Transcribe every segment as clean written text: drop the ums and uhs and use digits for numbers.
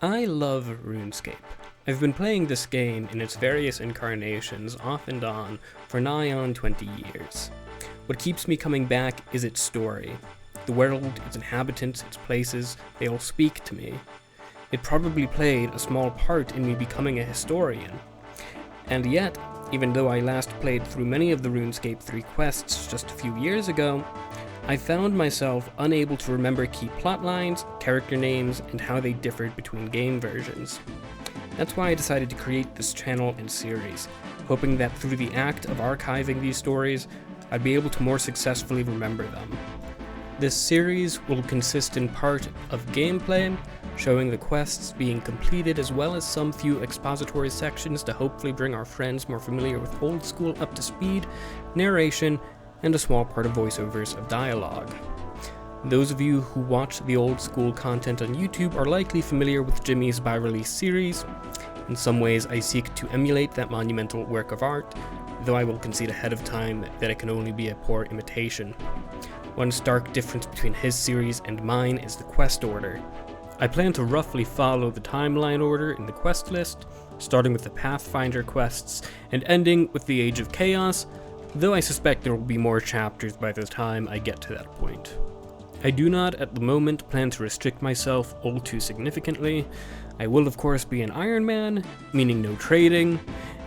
I love Runescape. I've been playing this game in its various incarnations off and on for nigh on 20 years. What keeps me coming back is its story. The world, its inhabitants, its places, they all speak to me. It probably played a small part in me becoming a historian. And yet, even though I last played through many of the RuneScape 3 quests just a few years ago, I found myself unable to remember key plotlines, character names, and how they differed between game versions. That's why I decided to create this channel and series, hoping that through the act of archiving these stories, I'd be able to more successfully remember them. This series will consist in part of gameplay, showing the quests being completed as well as some few expository sections to hopefully bring our friends more familiar with old school up to speed, narration, and a small part of voiceovers of dialogue. Those of you who watch the old school content on YouTube are likely familiar with Jimmy's by-release series. In some ways, I seek to emulate that monumental work of art, though I will concede ahead of time that it can only be a poor imitation. One stark difference between his series and mine is the quest order. I plan to roughly follow the timeline order in the quest list, starting with the Pathfinder quests and ending with the Age of Chaos, though I suspect there will be more chapters by the time I get to that point. I do not, at the moment, plan to restrict myself all too significantly. I will of course be an Iron Man, meaning no trading,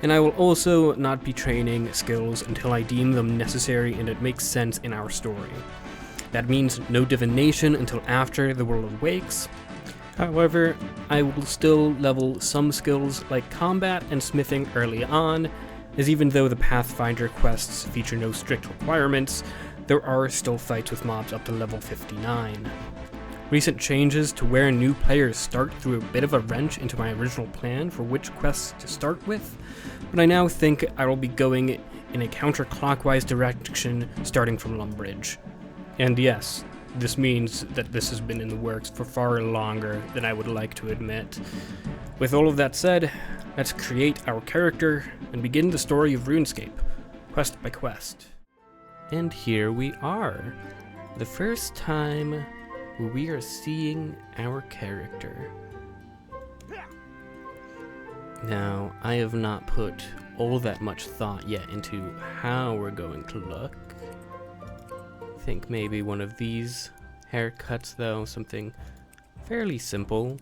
and I will also not be training skills until I deem them necessary and it makes sense in our story. That means no divination until after the world awakes. However, I will still level some skills like combat and smithing early on, as even though the Pathfinder quests feature no strict requirements, there are still fights with mobs up to level 59. Recent changes to where new players start threw a bit of a wrench into my original plan for which quests to start with, but I now think I will be going in a counterclockwise direction starting from Lumbridge. And yes, this means that this has been in the works for far longer than I would like to admit. With all of that said, let's create our character and begin the story of RuneScape, quest by quest. And here we are, the first time we are seeing our character. Now, I have not put all that much thought yet into how we're going to look. I think maybe one of these haircuts though, something fairly simple.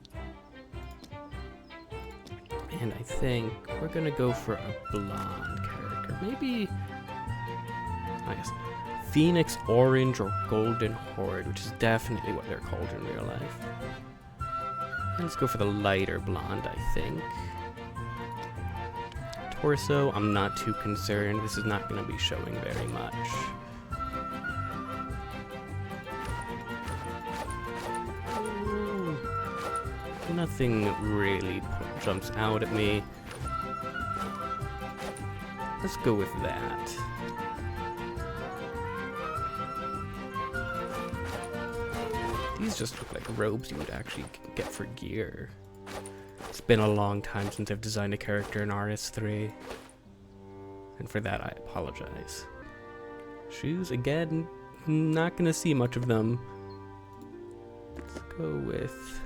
And I think we're gonna go for a blonde character. Maybe, I guess, Phoenix Orange or Golden Horde, which is definitely what they're called in real life. And let's go for the lighter blonde, I think. Torso, I'm not too concerned. This is not gonna be showing very much. Nothing really jumps out at me. Let's go with that. These just look like robes you would actually get for gear. It's been a long time since I've designed a character in RS3. And for that I apologize. Shoes, again, not gonna see much of them. Let's go with...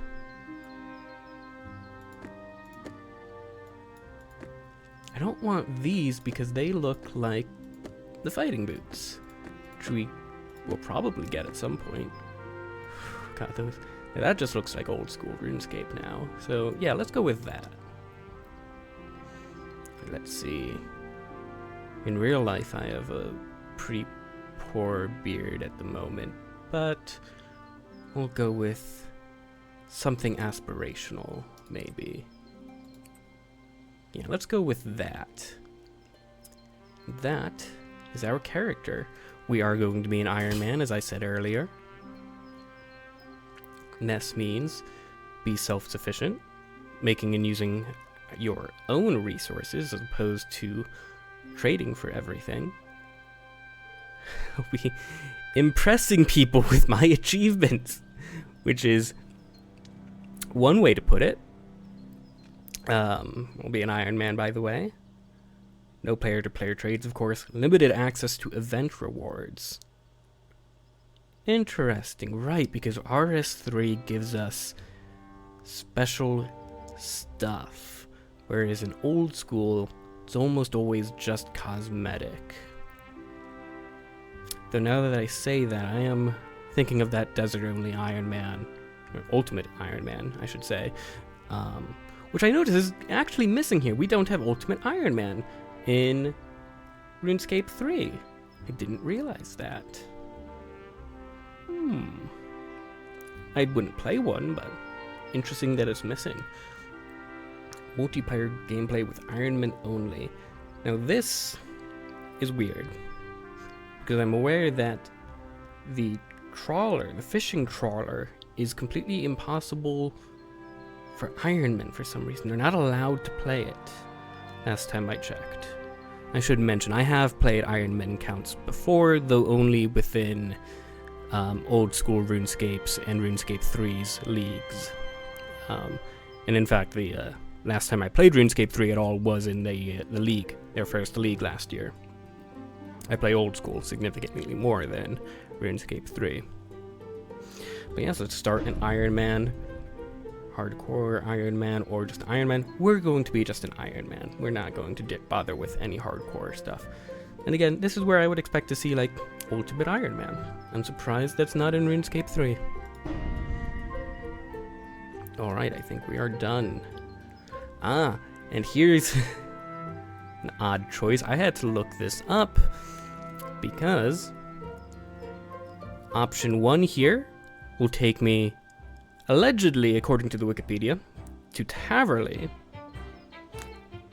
I don't want these because they look like the fighting boots, which we will probably get at some point. God, those, that just looks like old school RuneScape now. So yeah, let's go with that. Let's see. In real life, I have a pretty poor beard at the moment, but we'll go with something aspirational, maybe. Yeah, let's go with that. That is our character. We are going to be an Iron Man, as I said earlier. Ness means be self-sufficient, making and using your own resources as opposed to trading for everything. Be impressing people with my achievements, which is one way to put it. Will be an Iron Man, by the way. No player-to-player trades, of course. Limited access to event rewards. Interesting, right, because RS3 gives us special stuff. Whereas in old school, it's almost always just cosmetic. Though now that I say that, I am thinking of that desert-only Iron Man, or Ultimate Iron Man, I should say, which I notice is actually missing here. We don't have Ultimate Iron Man in RuneScape 3. I didn't realize that. I wouldn't play one, but interesting that it's missing. Multiplayer gameplay with Iron Man only. Now this is weird, because I'm aware that the trawler, the fishing trawler, is completely impossible for Iron Man for some reason. They're not allowed to play it, last time I checked. I should mention, I have played Iron Man counts before, though only within old school RuneScapes and RuneScape 3's leagues. And in fact, the last time I played RuneScape 3 at all was in the league, their first league last year. I play old school significantly more than RuneScape 3. But yes, let's start an Iron Man, hardcore Iron Man, or just Iron Man. We're going to be just an Iron Man. We're not going to bother with any hardcore stuff. And again, this is where I would expect to see, like, Ultimate Iron Man. I'm surprised that's not in RuneScape 3. Alright, I think we are done. And here's an odd choice. I had to look this up because option 1 here will take me, allegedly, according to the Wikipedia, to Taverley.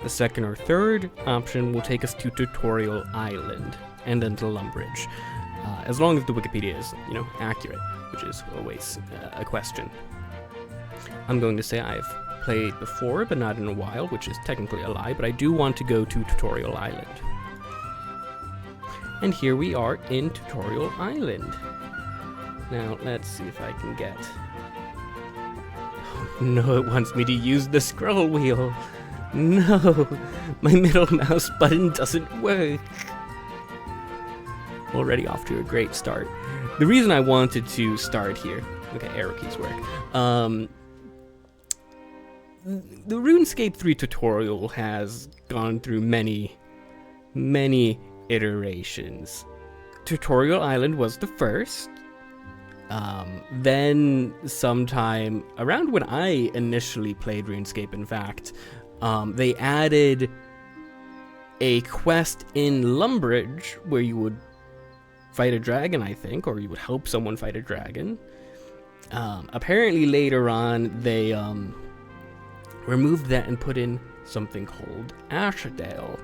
The second or third option will take us to Tutorial Island and then to Lumbridge, as long as the Wikipedia is, accurate, which is always a question. I'm going to say I've played before, but not in a while, which is technically a lie, but I do want to go to Tutorial Island. And here we are in Tutorial Island. Now, let's see if I can get... Oh, no, it wants me to use the scroll wheel. No, my middle mouse button doesn't work. Already off to a great start. The reason I wanted to start here... Okay, arrow keys work. The RuneScape 3 tutorial has gone through many iterations. Tutorial Island was the first. Then sometime around when I initially played RuneScape, in fact, they added a quest in Lumbridge where you would fight a dragon, I think, or you would help someone fight a dragon. Apparently later on they removed that and put in something called Asherdale,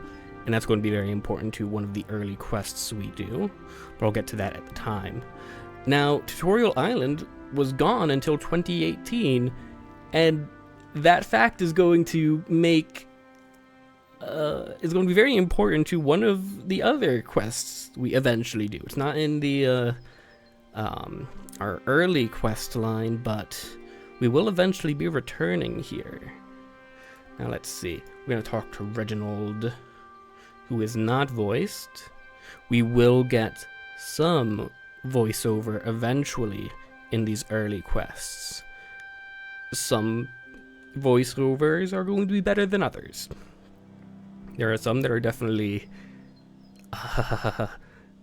and that's going to be very important to one of the early quests we do, but I'll get to that at the time. Now, Tutorial Island was gone until 2018, and that fact is going to make is going to be very important to one of the other quests we eventually do. It's not in the our early quest line, but we will eventually be returning here. Now let's see. We're going to talk to Reginald, who is not voiced. We will get some voiceover eventually in these early quests. Some voiceovers are going to be better than others. There are some that are definitely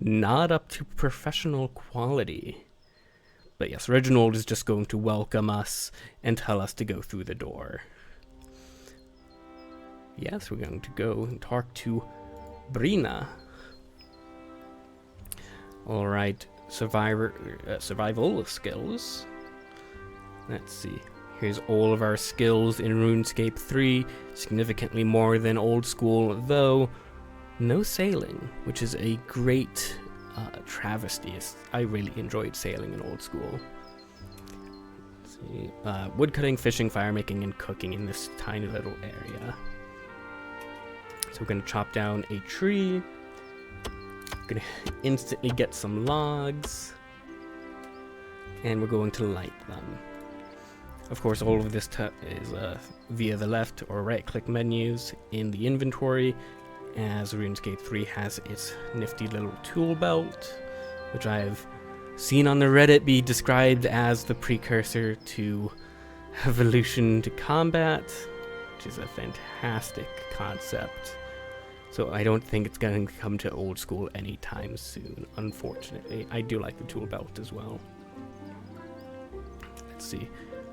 not up to professional quality. But yes, Reginald is just going to welcome us and tell us to go through the door. Yes, we're going to go and talk to Brina. Alright, survival skills. Let's see. Here's all of our skills in RuneScape 3, significantly more than old school, though no sailing, which is a great travesty. I really enjoyed sailing in old school. Let's see. Woodcutting, fishing, fire making, and cooking in this tiny little area. So we're going to chop down a tree. We're going to instantly get some logs. And we're going to light them. Of course, all of this is via the left or right click menus in the inventory, as RuneScape 3 has its nifty little tool belt, which I've seen on the Reddit be described as the precursor to evolution to combat, which is a fantastic concept. So I don't think it's going to come to old school anytime soon, unfortunately. I do like the tool belt as well. Let's see.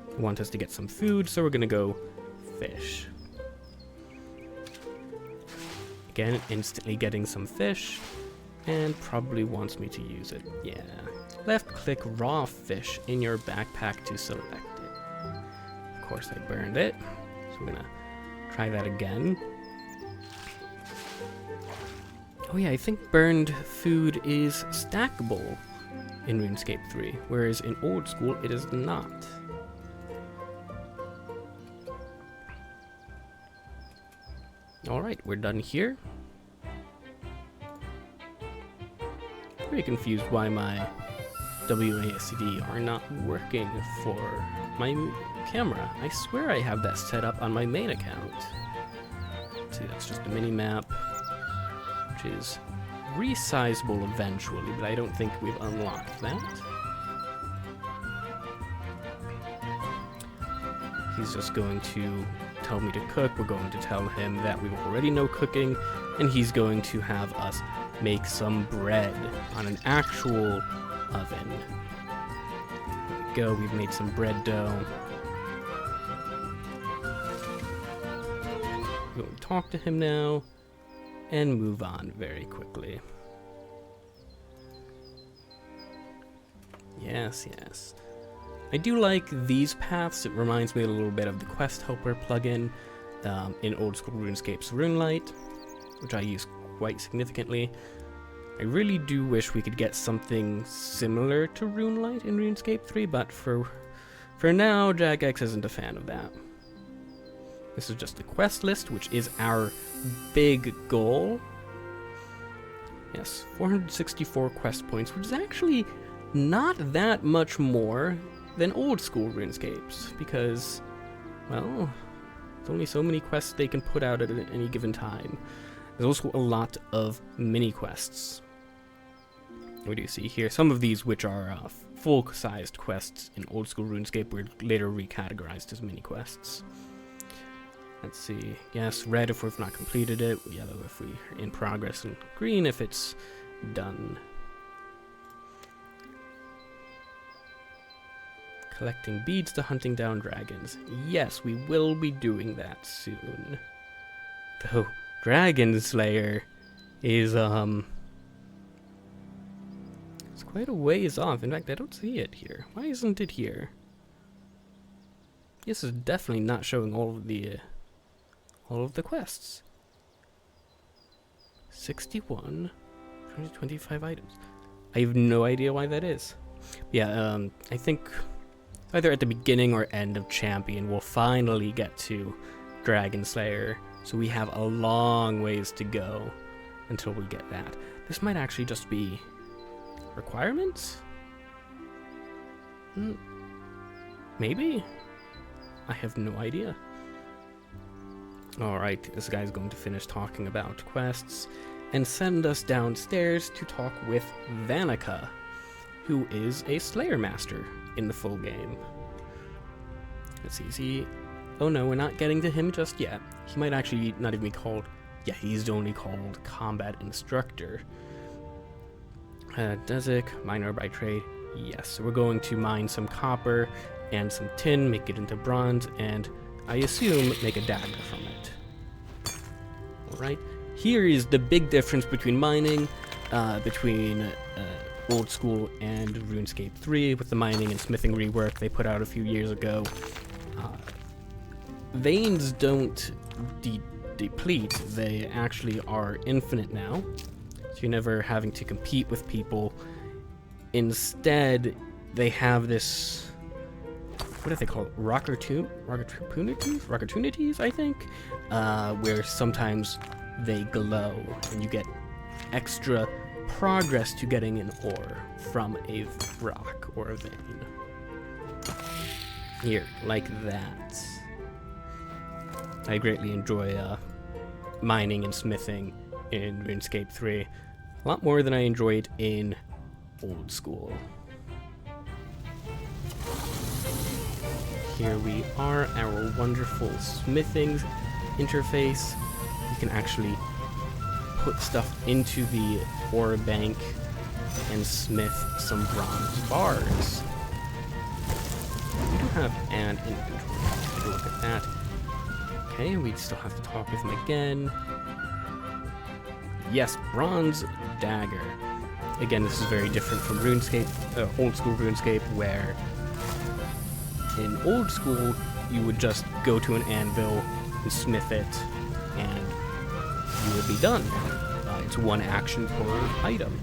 They want us to get some food, so we're going to go fish. Again, instantly getting some fish, and probably wants me to use it. Yeah. Left-click raw fish in your backpack to select it. Of course, I burned it, so we're going to try that again. Oh yeah, I think burned food is stackable in RuneScape 3, whereas in old school it is not. Alright, we're done here. Pretty confused why my WASD are not working for my camera. I swear I have that set up on my main account. Let's see, that's just a mini-map, which is resizable eventually, but I don't think we've unlocked that. He's just going to tell me to cook. We're going to tell him that we already know cooking, and he's going to have us make some bread on an actual oven. There we go, we've made some bread dough. We're going to talk to him now and move on very quickly. Yes, yes. I do like these paths. It reminds me a little bit of the Quest Helper plugin in old school RuneScape's RuneLite, which I use quite significantly. I really do wish we could get something similar to RuneLite in RuneScape 3, but for now, Jagex isn't a fan of that. This is just the quest list, which is our big goal. Yes, 464 quest points, which is actually not that much more than old school RuneScapes, because, well, there's only so many quests they can put out at any given time. There's also a lot of mini quests. What do you see here? Some of these, which are full-sized quests in old school RuneScape, were later recategorized as mini quests. Let's see. Yes, red if we've not completed it, yellow if we're in progress, and green if it's done. Collecting beads to hunting down dragons. Yes, we will be doing that soon. Though Dragon Slayer is it's quite a ways off. In fact, I don't see it here. Why isn't it here? This is definitely not showing all of the quests. 61, 25 items. I have no idea why that is. Yeah, I think either at the beginning or end of Champion, we'll finally get to Dragon Slayer, so we have a long ways to go until we get that. This might actually just be requirements? Maybe? I have no idea. Alright, this guy's going to finish talking about quests and send us downstairs to talk with Vanica, who is a Slayer Master in the full game. Let's see, is he... Oh no, we're not getting to him just yet. He might actually not even be called... Yeah, he's only called Combat Instructor. Desic, miner by trade. Yes, so we're going to mine some copper and some tin, make it into bronze, and I assume make a dagger from it. Alright, here is the big difference between mining, between old school and RuneScape 3 with the mining and smithing rework they put out a few years ago. Veins don't deplete, they actually are infinite now, so you're never having to compete with people. Instead, they have this, what do they call it? Rocketunities, I think, where sometimes they glow and you get extra progress to getting an ore from a rock or a vein. Here, like that. I greatly enjoy mining and smithing in RuneScape 3 a lot more than I enjoyed in old school. here we are, our wonderful smithing interface. You can actually put stuff into the ore bank and smith some bronze bars. We do have an inventory. Take a look at that. Okay, we still have to talk with him again. Yes, bronze dagger. Again, this is very different from RuneScape, old school RuneScape, where in old school you would just go to an anvil and smith it, and you would be done. It's one action per item.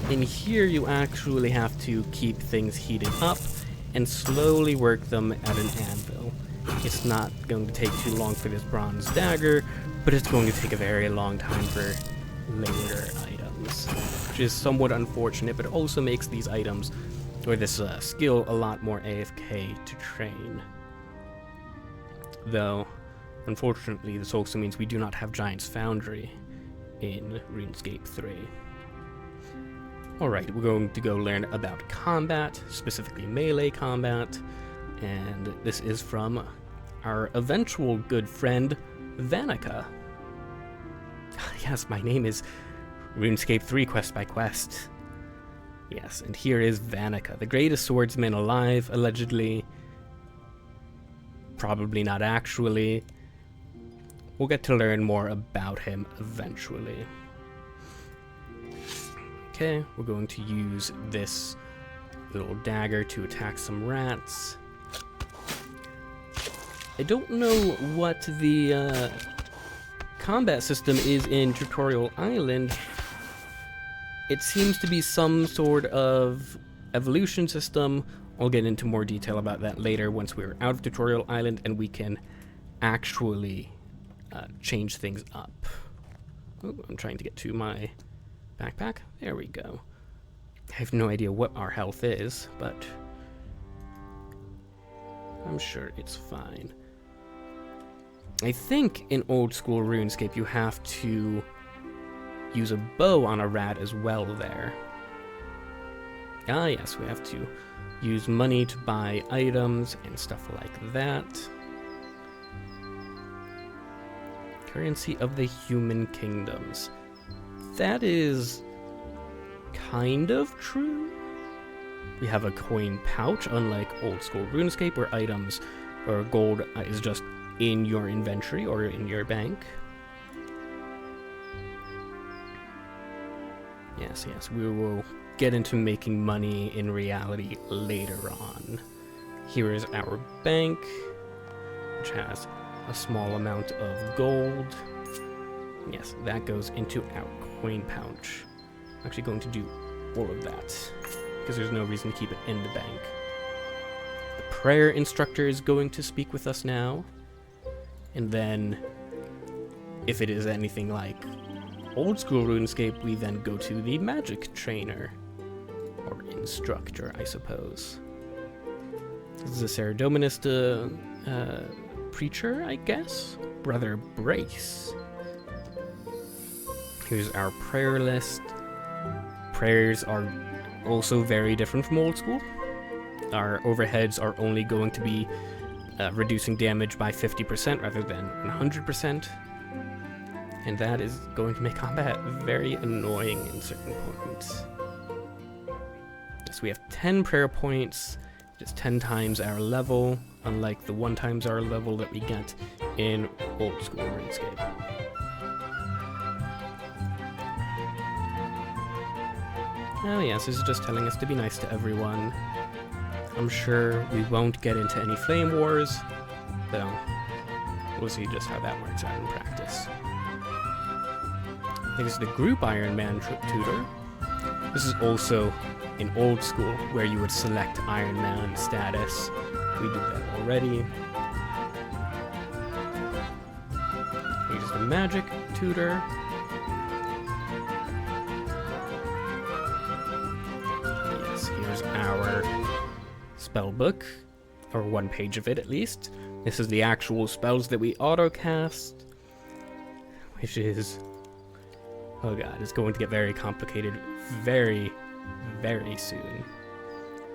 In here, you actually have to keep things heated up and slowly work them at an anvil. It's not going to take too long for this bronze dagger, but it's going to take a very long time for later items, which is somewhat unfortunate, but it also makes these items, or this skill, a lot more AFK to train. Though, unfortunately, this also means we do not have Giant's Foundry in RuneScape 3. Alright, we're going to go learn about combat, specifically melee combat, and this is from our eventual good friend, Vanica. Yes, my name is RuneScape 3 Quest by Quest. Yes, and here is Vanica, the greatest swordsman alive, allegedly. Probably not actually. We'll get to learn more about him eventually. Okay, we're going to use this little dagger to attack some rats. I don't know what the combat system is in Tutorial Island. It seems to be some sort of evolution system. I'll get into more detail about that later once we're out of Tutorial Island and we can actually change things up. Ooh, I'm trying to get to my backpack. There we go. I have no idea what our health is, but I'm sure it's fine. I think in old school RuneScape you have to use a bow on a rat as well there. Ah yes, we have to use money to buy items and stuff like that. Currency of the human kingdoms. That is kind of true. We have a coin pouch, unlike old school RuneScape, where items or gold is just in your inventory or in your bank. Yes, we will get into making money in reality later on. Here is our bank, which has a small amount of gold. Yes, that goes into our coin pouch. I'm actually going to do all of that, because there's no reason to keep it in the bank. The prayer instructor is going to speak with us now. And then, if it is anything like old school RuneScape, we then go to the magic trainer. Or instructor, I suppose. This is a Ceredominist preacher, I guess? Brother Brace. Here's our prayer list. Prayers are also very different from old school. Our overheads are only going to be reducing damage by 50% rather than 100%. And that is going to make combat very annoying in certain points. So we have 10 prayer points, just 10 times our level, unlike the 1 times our level that we get in old school RuneScape. Oh yes, this is just telling us to be nice to everyone. I'm sure we won't get into any flame wars, though we'll see just how that works out in practice. This is the group Iron Man tutor. This is also in old school, where you would select Iron Man status. We did that already. Here's the magic tutor. Yes, here's our spell book, or 1 page of it at least. This is the actual spells that we autocast, which is, oh god, it's going to get very complicated very, very soon.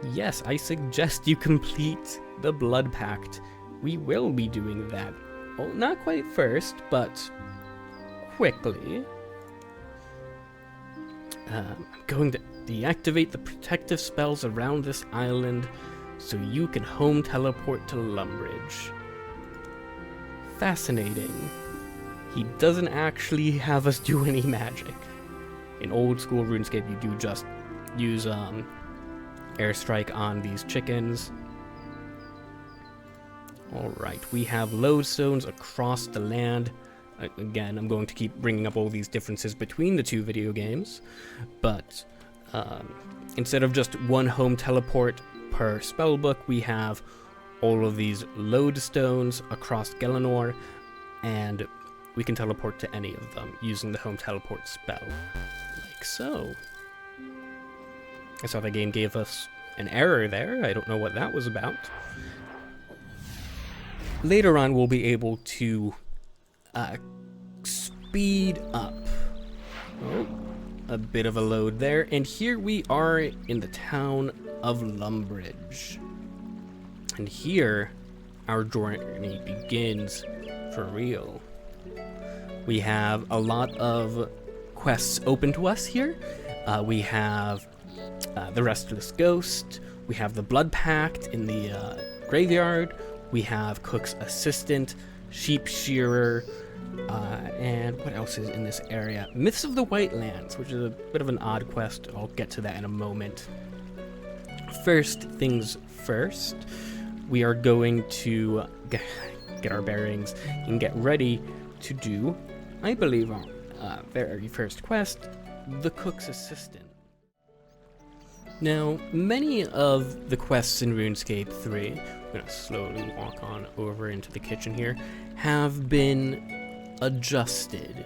Yes, I suggest you complete the Blood Pact. We will be doing that. Well, not quite first, but quickly. I'm going to deactivate the protective spells around this island so you can home teleport to Lumbridge. Fascinating. He doesn't actually have us do any magic. In old school RuneScape, you do just use airstrike on these chickens. Alright, we have lodestones across the land. Again, I'm going to keep bringing up all these differences between the two video games, but instead of just one home teleport per spellbook, we have all of these lodestones across Gelenor, and we can teleport to any of them using the home teleport spell, like so. I saw the game gave us an error there. I don't know what that was about. Later on, we'll be able to speed up. Oh, a bit of a load there. And here we are in the town of Lumbridge. And here, our journey begins for real. We have a lot of quests open to us here. We have the Restless Ghost. We have the Blood Pact in the graveyard. We have Cook's Assistant, Shearer, and what else is in this area? Myths of the White Lands, which is a bit of an odd quest. I'll get to that in a moment. First things first, we are going to get our bearings and get ready to do, I believe, our very first quest, the Cook's Assistant. Now, many of the quests in RuneScape 3, I'm going to slowly walk on over into the kitchen here, have been adjusted.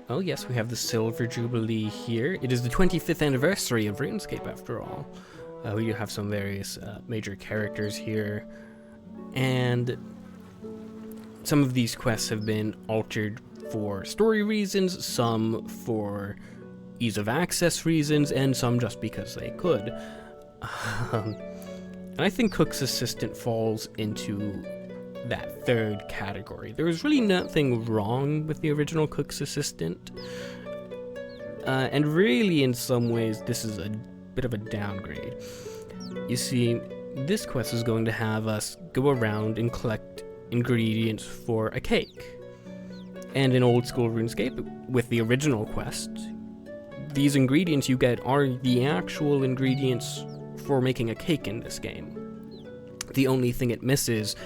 Oh yes, we have the Silver Jubilee here. It is the 25th anniversary of RuneScape after all. We do have some various major characters here, and some of these quests have been altered for story reasons, some for ease of access reasons, and some just because they could. And I think Cook's Assistant falls into that third category. There was really nothing wrong with the original Cook's Assistant, and really in some ways this is a bit of a downgrade. You see, this quest is going to have us go around and collect ingredients for a cake. And in old school RuneScape, with the original quest, these ingredients you get are the actual ingredients for making a cake in this game. The only thing it misses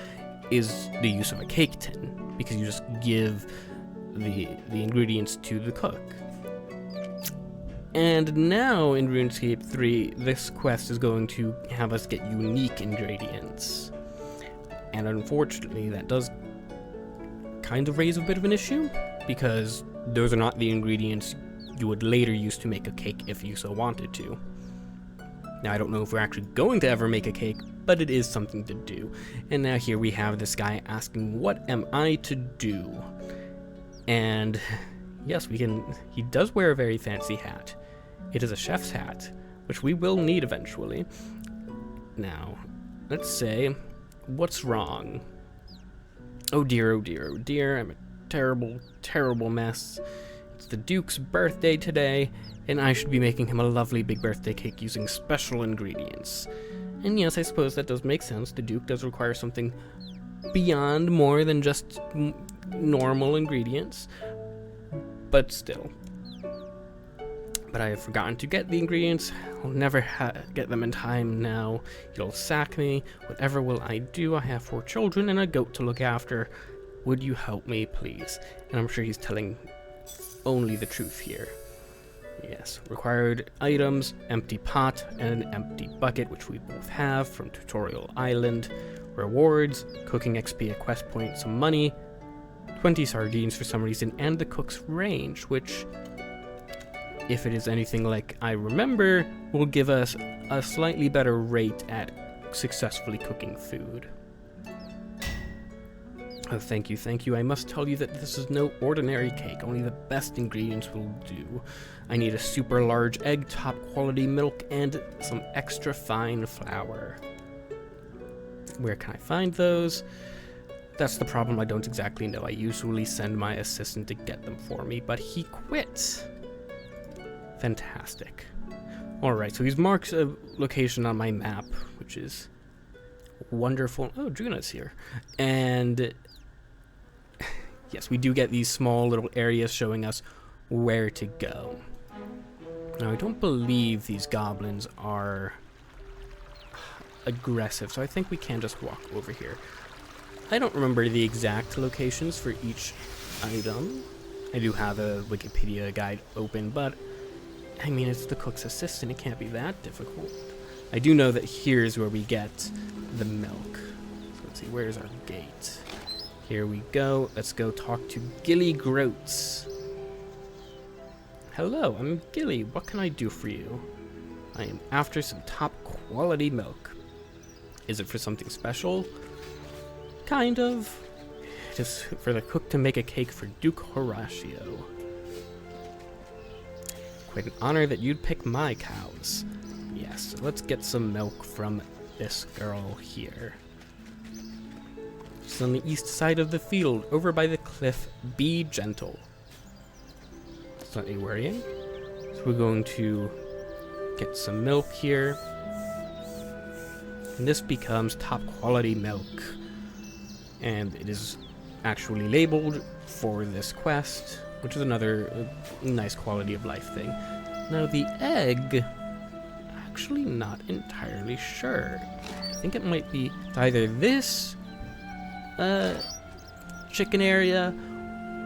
is the use of a cake tin, because you just give the ingredients to the cook. And now in RuneScape 3, this quest is going to have us get unique ingredients. And unfortunately, that does kind of raise a bit of an issue, because those are not the ingredients you would later use to make a cake if you so wanted to. Now, I don't know if we're actually going to ever make a cake, but it is something to do. And now here we have this guy asking, what am I to do? And yes, he does wear a very fancy hat. It is a chef's hat, which we will need eventually. Now, let's say, what's wrong? Oh dear, oh dear, oh dear, I'm a terrible, terrible mess. It's the Duke's birthday today, and I should be making him a lovely big birthday cake using special ingredients. And yes, I suppose that does make sense. The Duke does require something beyond more than just normal ingredients, but still. But I have forgotten to get the ingredients. I'll never get them in time now. You'll sack me. Whatever will I do? I have 4 children and a goat to look after. Would you help me, please? And I'm sure he's telling only the truth here. Yes, required items, empty pot and an empty bucket, which we both have from Tutorial Island. Rewards, cooking XP, a quest point, some money, 20 sardines for some reason, and the cook's range, which, if it is anything like I remember, will give us a slightly better rate at successfully cooking food. Oh, thank you, thank you. I must tell you that this is no ordinary cake. Only the best ingredients will do. I need a super large egg, top quality milk, and some extra fine flour. Where can I find those? That's the problem, I don't exactly know. I usually send my assistant to get them for me, but he quit. Fantastic. Alright, so he's marked a location on my map, which is wonderful. Oh, Juna's here. And yes, we do get these small little areas showing us where to go. Now, I don't believe these goblins are aggressive, so I think we can just walk over here. I don't remember the exact locations for each item. I do have a Wikipedia guide open, but I mean, it's the cook's assistant, it can't be that difficult. I do know that here's where we get the milk. So let's see, where's our gate? Here we go. Let's go talk to Gilly Groats. Hello, I'm Gilly. What can I do for you? I am after some top quality milk. Is it for something special? Kind of. It is for the cook to make a cake for Duke Horatio. Quite an honor that you'd pick my cows. Yes, so let's get some milk from this girl here. She's on the east side of the field, over by the cliff. Be gentle. It's not any worrying. So we're going to get some milk here. And this becomes top quality milk. And it is actually labeled for this quest, which is another nice quality of life thing. Now the egg, actually not entirely sure. I think it might be either this chicken area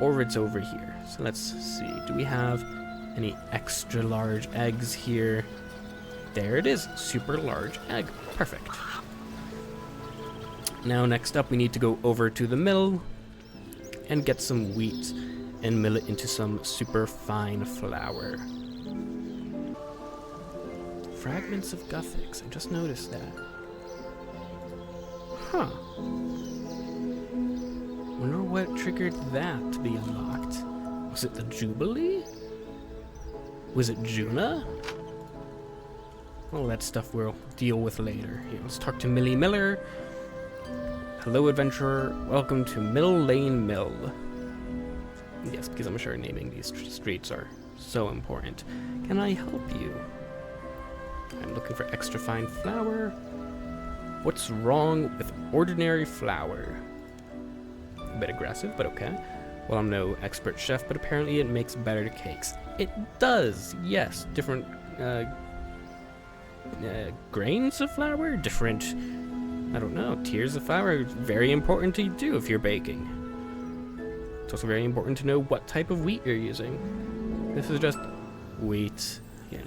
or it's over here. So let's see, do we have any extra large eggs here? There it is, super large egg, perfect. Now next up we need to go over to the mill and get some wheat and mill it into some super fine flour. Fragments of Guthix, I just noticed that. Huh. Wonder what triggered that to be unlocked. Was it the Jubilee? Was it Juna? All that stuff we'll deal with later. Here, let's talk to Millie Miller. Hello, adventurer. Welcome to Mill Lane Mill. Yes, because I'm sure naming these streets are so important. Can I help you? I'm looking for extra fine flour. What's wrong with ordinary flour? A bit aggressive, but okay. Well, I'm no expert chef, but apparently it makes better cakes. It does, yes. Different grains of flour, different, I don't know, tiers of flour. Very important to do if you're baking. It's also very important to know what type of wheat you're using. This is just wheat, yeah.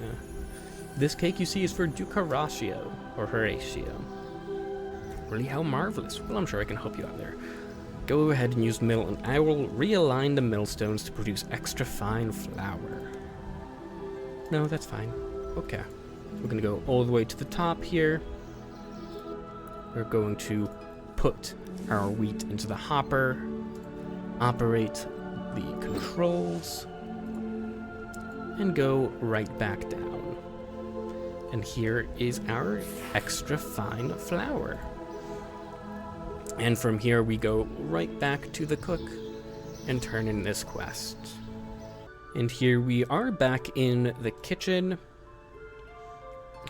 This cake you see is for Duke Horatio, or Horatio. Really, how marvelous. Well, I'm sure I can help you out there. Go ahead and use mill, and I will realign the millstones to produce extra fine flour. No, that's fine. Okay. We're gonna go all the way to the top here. We're going to put our wheat into the hopper, operate the controls, and go right back down. And here is our extra fine flour. And from here we go right back to the cook and turn in this quest. And here we are back in the kitchen.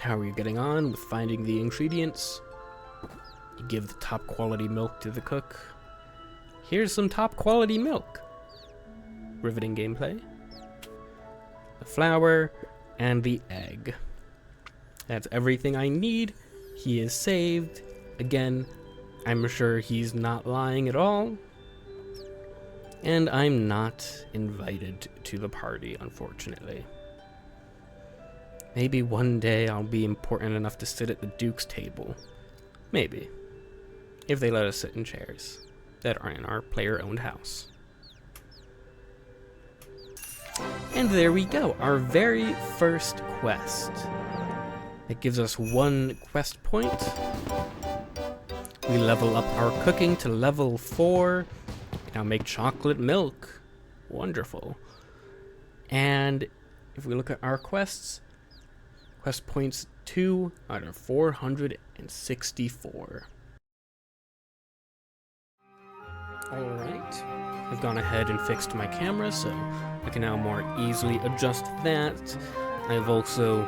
How are you getting on with finding the ingredients? You give the top quality milk to the cook. Here's some top quality milk. Riveting gameplay. The flour and the egg. That's everything I need. He is saved. Again, I'm sure he's not lying at all. And I'm not invited to the party, unfortunately. Maybe one day I'll be important enough to sit at the Duke's table. Maybe. If they let us sit in chairs that are in our player-owned house. And there we go, our very first quest. It gives us 1 quest point. We level up our cooking to level 4. Now make chocolate milk. Wonderful. And if we look at our quests, quest points 2 out of 464. Alright, I've gone ahead and fixed my camera, so I can now more easily adjust that. I've also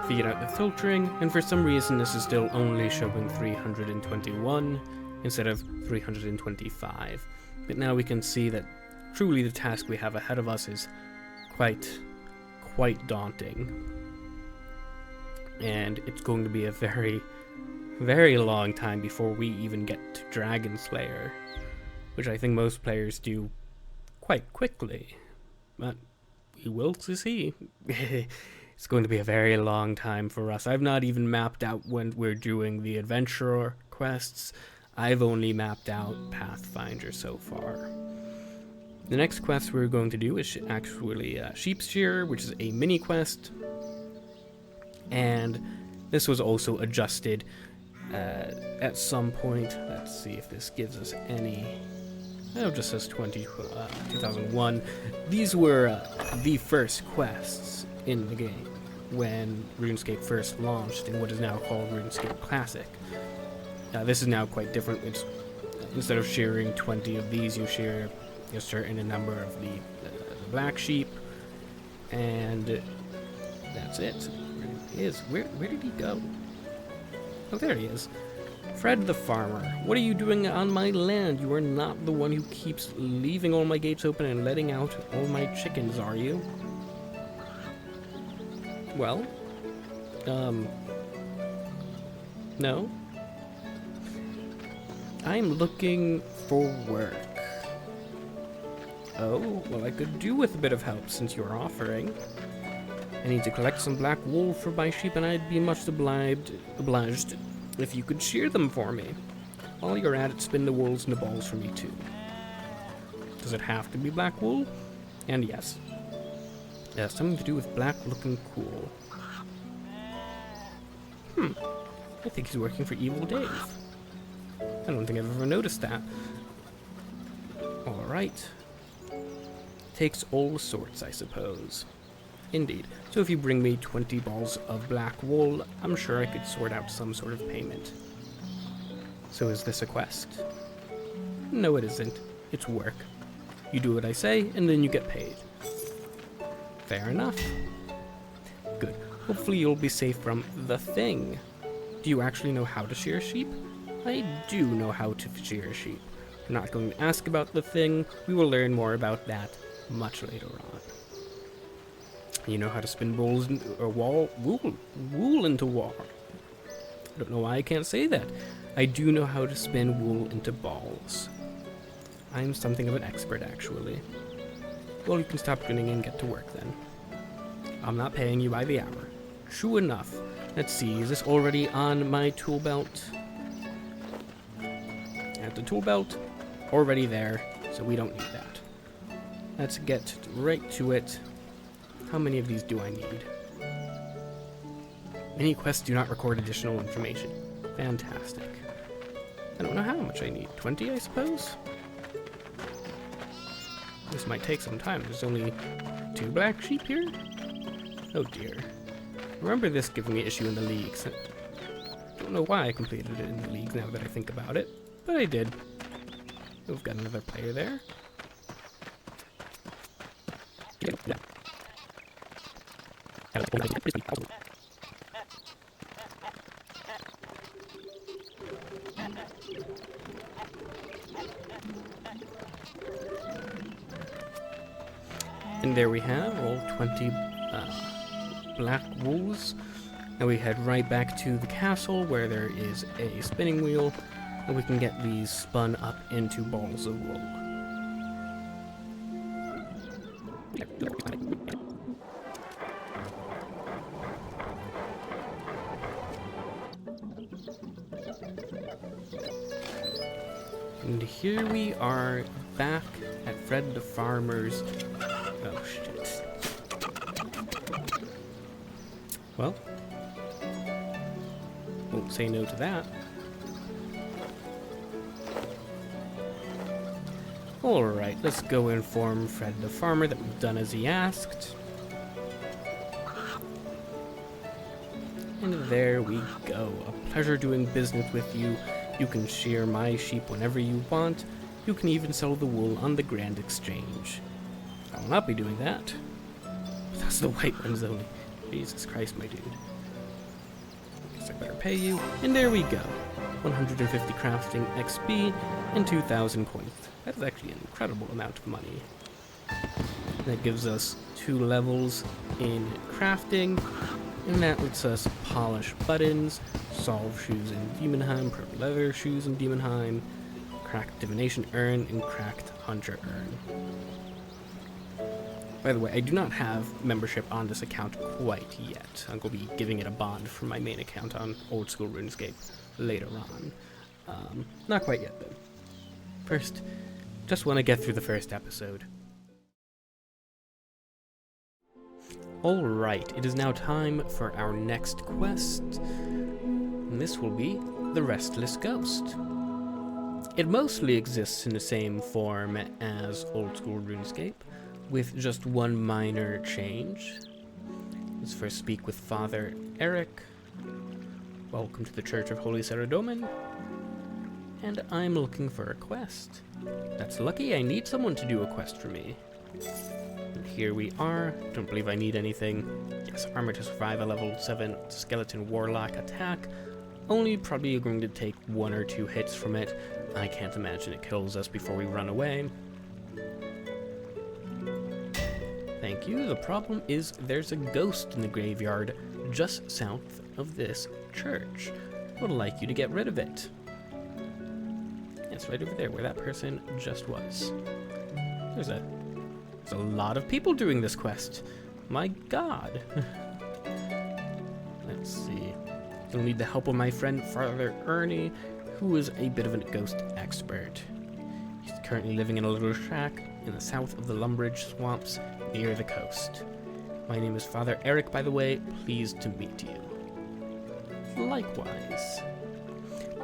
figured out the filtering, and for some reason this is still only showing 321 instead of 325. But now we can see that truly the task we have ahead of us is quite daunting. And it's going to be a very, very long time before we even get to Dragon Slayer, which I think most players do quite quickly. But we will see. It's going to be a very long time for us. I've not even mapped out when we're doing the adventurer quests. I've only mapped out Pathfinder so far. The next quest we're going to do is actually Shearer, which is a mini quest. And this was also adjusted at some point. Let's see if this gives us any. Oh, it just says 2001. These were the first quests in the game when RuneScape first launched in what is now called RuneScape Classic. This is now quite different. It's, instead of sharing 20 of these, you share a certain number of the black sheep, and that's it. Where he is? Where did he go? Oh, there he is. Fred the farmer, what are you doing on my land? You are not the one who keeps leaving all my gates open and letting out all my chickens, are you? Well, no. I'm looking for work. Oh, well, I could do with a bit of help since you're offering. I need to collect some black wool for my sheep, and I'd be much obliged if you could shear them for me. While you're at it, spin the wools into balls for me too. Does it have to be black wool? And yes. It has something to do with black looking cool. I think he's working for Evil Dave. I don't think I've ever noticed that. Alright. Takes all sorts, I suppose. Indeed. So if you bring me 20 balls of black wool, I'm sure I could sort out some sort of payment. So is this a quest? No, it isn't. It's work. You do what I say, and then you get paid. Fair enough. Good. Hopefully you'll be safe from the thing. Do you actually know how to shear sheep? I do know how to shear sheep. I'm not going to ask about the thing. We will learn more about that much later on. You know how to spin wool into wool. I don't know why I can't say that. I do know how to spin wool into balls. I'm something of an expert, actually. Well, you can stop grinning and get to work then. I'm not paying you by the hour. True enough. Let's see, is this already on my tool belt? At the tool belt, already there, so we don't need that. Let's get right to it. How many of these do I need? Many quests do not record additional information. Fantastic. I don't know how much I need. 20, I suppose? This might take some time. There's only 2 black sheep here? Oh dear. Remember this giving me issue in the leagues. I don't know why I completed it in the leagues now that I think about it, but I did. We've got another player there. Yeah. And there we have all 20 black wools. And we head right back to the castle where there is a spinning wheel, and we can get these spun up into balls of wool. And here we are back at Fred the Farmer's. Oh shit. Well, won't say no to that. Alright, let's go inform Fred the farmer that we've done as he asked. And there we go. A pleasure doing business with you. You can shear my sheep whenever you want. You can even sell the wool on the Grand Exchange. I will not be doing that. That's the white ones only. Jesus Christ, my dude. Guess I better pay you. And there we go. 150 crafting XP and 2,000 coins. That is actually an incredible amount of money. That gives us 2 levels in crafting. And that lets us polish buttons, solve shoes in Demonheim, purple leather shoes in Demonheim, cracked divination urn, and cracked hunter urn. By the way, I do not have membership on this account quite yet. I'm going to be giving it a bond for my main account on Old School Runescape later on. Not quite yet, though. First, just want to get through the first episode. Alright, it is now time for our next quest, and this will be the Restless Ghost. It mostly exists in the same form as Old School RuneScape, with just one minor change. Let's first speak with Father Eric. Welcome to the Church of Holy Saradomin. And I'm looking for a quest. That's lucky, I need someone to do a quest for me. And here we are. Don't believe I need anything. Yes, armor to survive a level 7 skeleton warlock attack. Only probably going to take 1 or 2 hits from it. I can't imagine it kills us before we run away. Thank you. The problem is there's a ghost in the graveyard just south of this church. I would like you to get rid of it. It's right over there where that person just was. There's a lot of people doing this quest. My god. Let's see. You'll need the help of my friend Father Ernie, who is a bit of a ghost expert. He's currently living in a little shack in the south of the Lumbridge swamps near the coast. My name is Father Eric, by the way. Pleased to meet you. Likewise.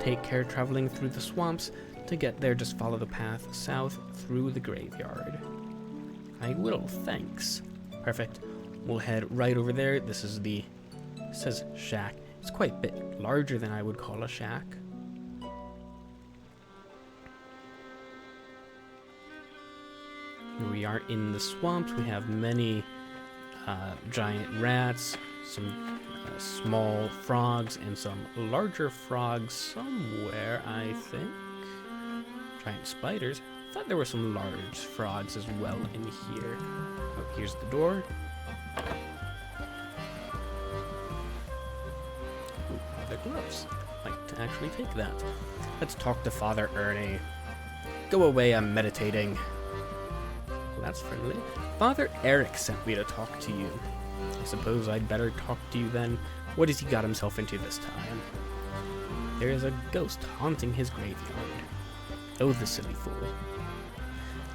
Take care traveling through the swamps. To get there, just follow the path south through the graveyard. I will, thanks. Perfect. We'll head right over there. This is it says shack. It's quite a bit larger than I would call a shack. Here we are in the swamps. We have many giant rats, some small frogs, and some larger frogs somewhere, I think. Giant spiders. I thought there were some large frogs as well in here. Oh, here's the door. Ooh, leather gloves. I'd like to actually take that. Let's talk to Father Ernie. Go away, I'm meditating. Well, that's friendly. Father Eric sent me to talk to you. I suppose I'd better talk to you then. What has he got himself into this time? There is a ghost haunting his graveyard. Oh, the silly fool.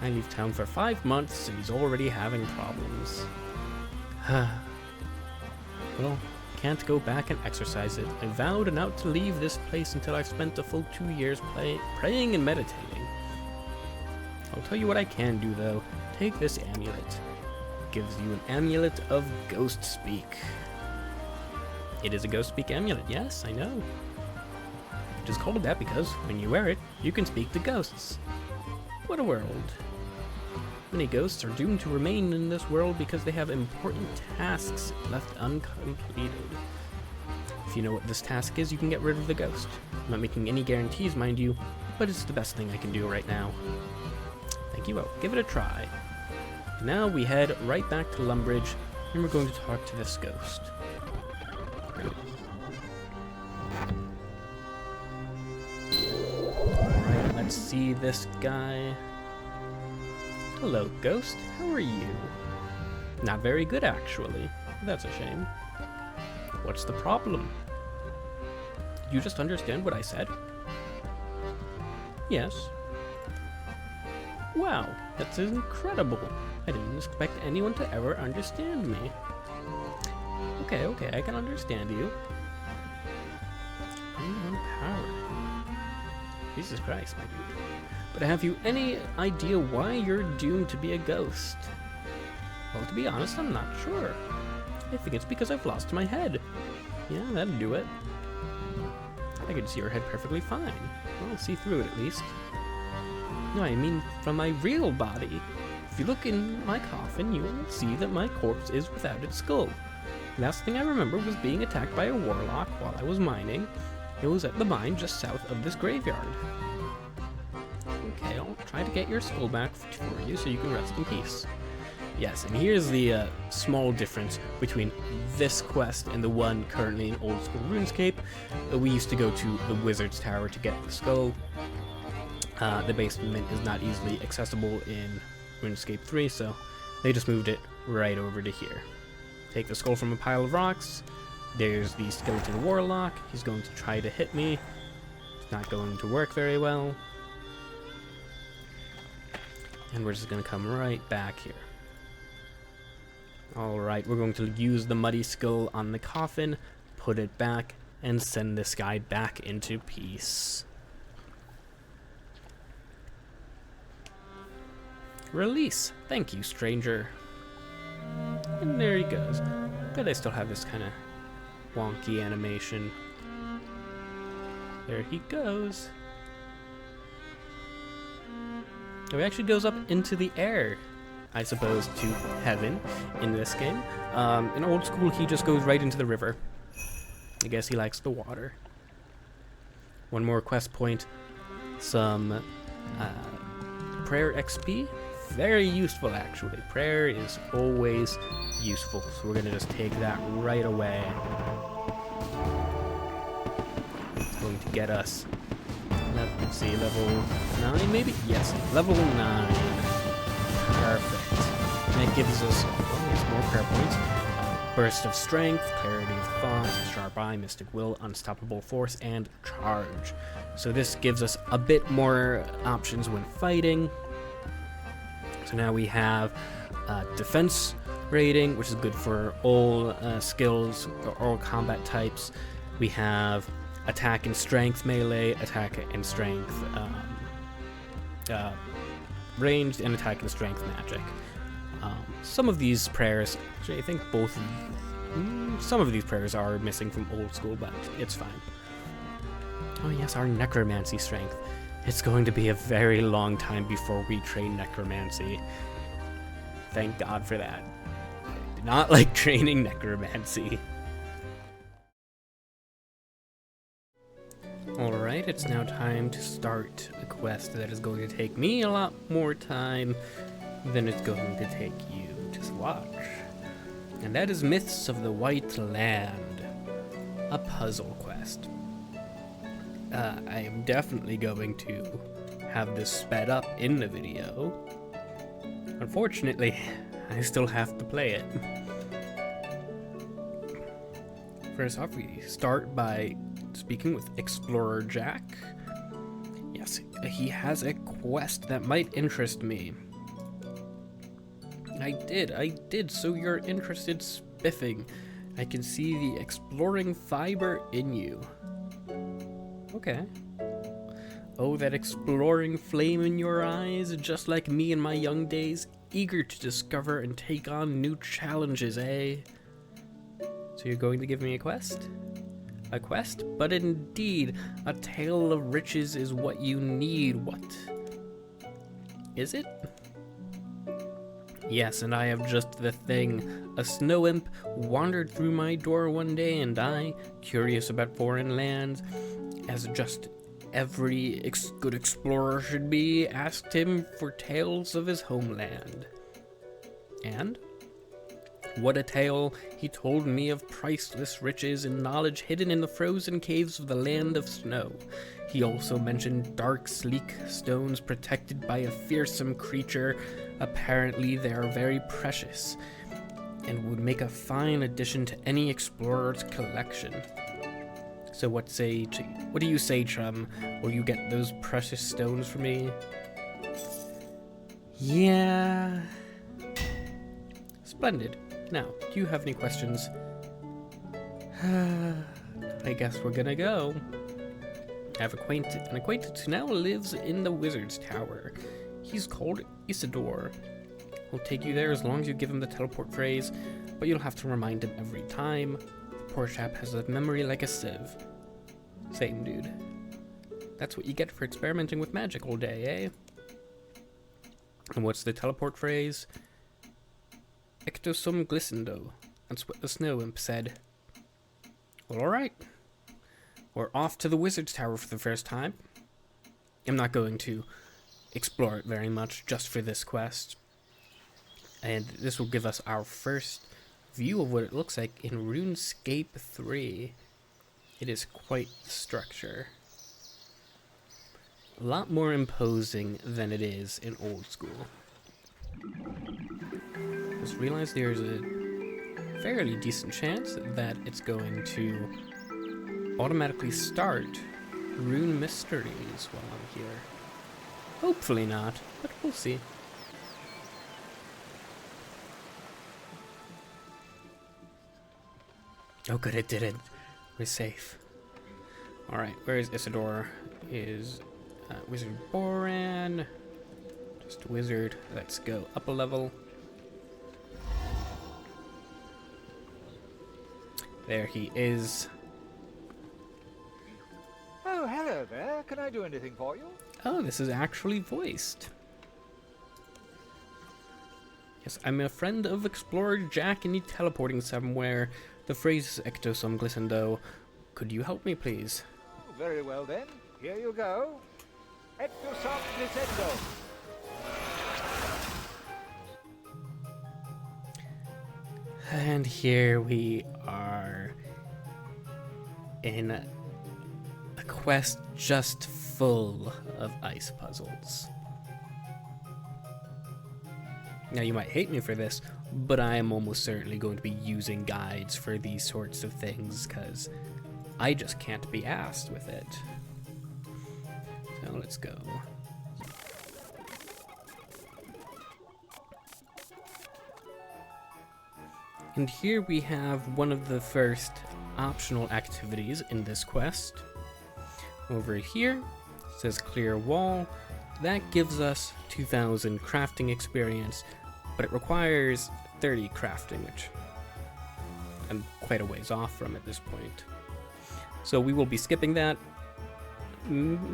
I leave town for 5 months and he's already having problems. Well, can't go back and exercise it. I vowed not to leave this place until I've spent a full 2 years praying and meditating. I'll tell you what I can do though. Take this amulet. It gives you an amulet of ghost speak. It is a ghost speak amulet, yes, I know. It is called that because when you wear it, you can speak to ghosts. What a world. Many ghosts are doomed to remain in this world because they have important tasks left uncompleted. If you know what this task is, you can get rid of the ghost. I'm not making any guarantees, mind you, but it's the best thing I can do right now. Thank you, I'll give it a try. Now we head right back to Lumbridge, and we're going to talk to this ghost. Alright, let's see this guy. Hello, ghost. How are you? Not very good, actually. That's a shame. What's the problem? Did you just understand what I said? Yes. Wow, that's incredible. I didn't expect anyone to ever understand me. Okay, I can understand you. Power. Jesus Christ, my dude. But have you any idea why you're doomed to be a ghost? Well, to be honest, I'm not sure. I think it's because I've lost my head. Yeah, that'd do it. I can see your head perfectly fine. I'll see through it at least. No, I mean from my real body. If you look in my coffin, you will see that my corpse is without its skull. Last thing I remember was being attacked by a warlock while I was mining. It was at the mine just south of this graveyard. Okay, I'll try to get your skull back for you so you can rest in peace. Yes, and here's the small difference between this quest and the one currently in old school Runescape. We used to go to the Wizard's Tower to get the skull. The basement is not easily accessible in Runescape 3, so they just moved it right over to here. Take the skull from a pile of rocks. There's the skeleton warlock. He's going to try to hit me. It's not going to work very well. And we're just going to come right back here. Alright, we're going to use the muddy skull on the coffin, put it back, and send this guy back into peace. Release. Thank you, stranger. And there he goes. But they still have this kind of wonky animation. There he goes. Oh, he actually goes up into the air, I suppose, to heaven in this game. In old school, he just goes right into the river. I guess he likes the water. One more quest point. Some prayer XP. Very useful, actually. Prayer is always useful, so we're gonna just take that right away. It's going to get us, let's see, level 9 maybe? Yes, level 9. Perfect. And it gives us, oh, there's more prayer points. Burst of Strength, Clarity of Thought, Sharp Eye, Mystic Will, Unstoppable Force, and Charge. So this gives us a bit more options when fighting. So now we have defense rating, which is good for all skills, or all combat types. We have attack and strength melee, attack and strength ranged, and attack and strength magic. Some of these prayers, actually I think both, some of these prayers are missing from old school, but it's fine. Oh yes, our necromancy strength. It's going to be a very long time before we train necromancy. Thank God for that. I do not like training necromancy. Alright, it's now time to start a quest that is going to take me a lot more time than it's going to take you. Just watch. And that is Myths of the White Land. A puzzle quest. I am definitely going to have this sped up in the video. Unfortunately, I still have to play it. First off, we start by speaking with Explorer Jack. Yes, he has a quest that might interest me. I did, so you're interested spiffing. I can see the exploring fiber in you. Okay. Oh, that exploring flame in your eyes, just like me in my young days, eager to discover and take on new challenges, eh? So you're going to give me a quest? A quest? But indeed, a tale of riches is what you need. What? Is it? Yes, and I have just the thing. A snow imp wandered through my door one day, and I, curious about foreign lands, as just every good explorer should be, asked him for tales of his homeland. And? What a tale! He told me of priceless riches and knowledge hidden in the frozen caves of the land of snow. He also mentioned dark, sleek stones protected by a fearsome creature. Apparently they are very precious, and would make a fine addition to any explorer's collection. So what do you say, chum? Will you get those precious stones for me? Yeah. Splendid. Now, do you have any questions? I guess we're gonna go. I have an acquaintance who now lives in the Wizard's Tower. He's called Isidore. He'll take you there as long as you give him the teleport phrase, but you'll have to remind him every time. The poor chap has a memory like a sieve. Same, dude. That's what you get for experimenting with magic all day, eh? And what's the teleport phrase? Ecto sum glissando. That's what the snow imp said. Well, alright. We're off to the Wizard's Tower for the first time. I'm not going to explore it very much just for this quest. And this will give us our first view of what it looks like in RuneScape 3. It is quite the structure. A lot more imposing than it is in old school. Just realized there's a fairly decent chance that it's going to automatically start Rune Mysteries while I'm here. Hopefully not, but we'll see. Oh good, it didn't. We're safe. Alright, where is Isidore? Is Wizard Boran. Just a wizard. Let's go up a level. There he is. Oh, hello there. Can I do anything for you? Oh, this is actually voiced. Yes, I'm a friend of Explorer Jack and need teleporting somewhere. The phrase is Ecto sum glissando. Could you help me, please? Oh, very well then. Here you go. Ecto sum glissando. And here we are in a quest just full of ice puzzles. Now you might hate me for this, but I am almost certainly going to be using guides for these sorts of things because I just can't be asked with it. So let's go. And here we have one of the first optional activities in this quest. Over here, it says clear wall. That gives us 2,000 crafting experience, but it requires 30 crafting, which I'm quite a ways off from at this point. So we will be skipping that.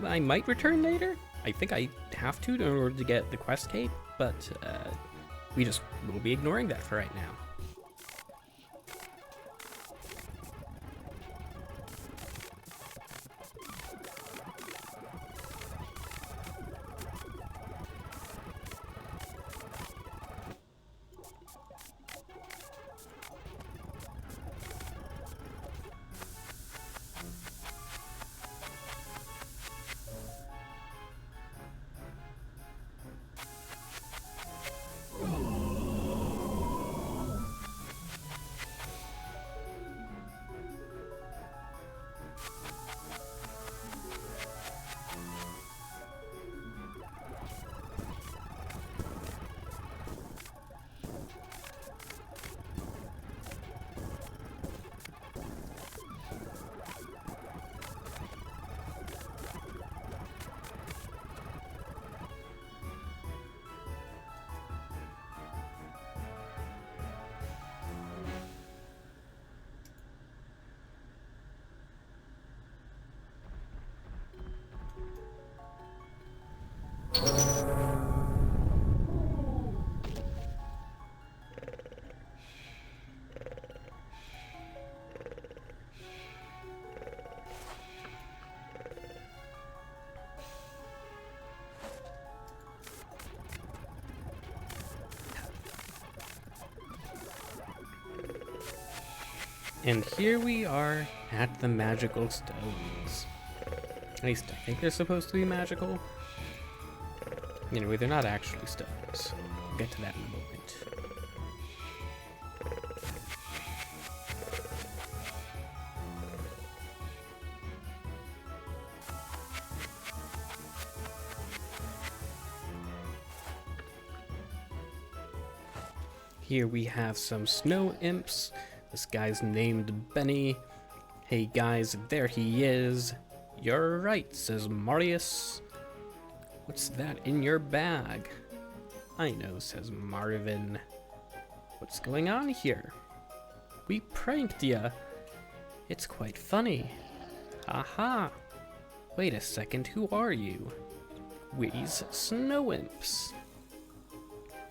I might return later. I think I have to in order to get the quest cape, but we just will be ignoring that for right now. And here we are at the magical stones. At least I think they're supposed to be magical. Anyway, they're not actually stones. We'll get to that in a moment. Here we have some snow imps. This guy's named Benny. Hey guys, there he is. You're right, says Marius. What's that in your bag? I know, says Marvin. What's going on here? We pranked ya. It's quite funny. Aha! Wait a second, who are you? We's snow imps.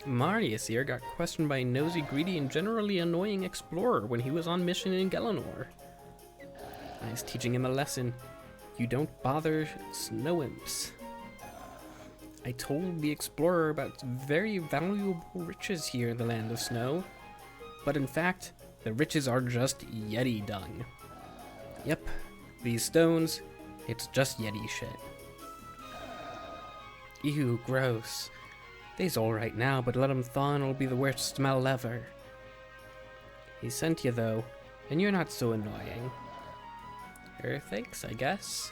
Marius here got questioned by a nosy, greedy, and generally annoying explorer when he was on mission in Galanor. I was teaching him a lesson. You don't bother snow imps. I told the explorer about very valuable riches here in the land of snow, but in fact, the riches are just Yeti dung. Yep, these stones, it's just Yeti shit. Ew, gross. They's alright now, but let 'em thaw and it'll be the worst smell ever. He sent you though, and you're not so annoying. Thanks, I guess.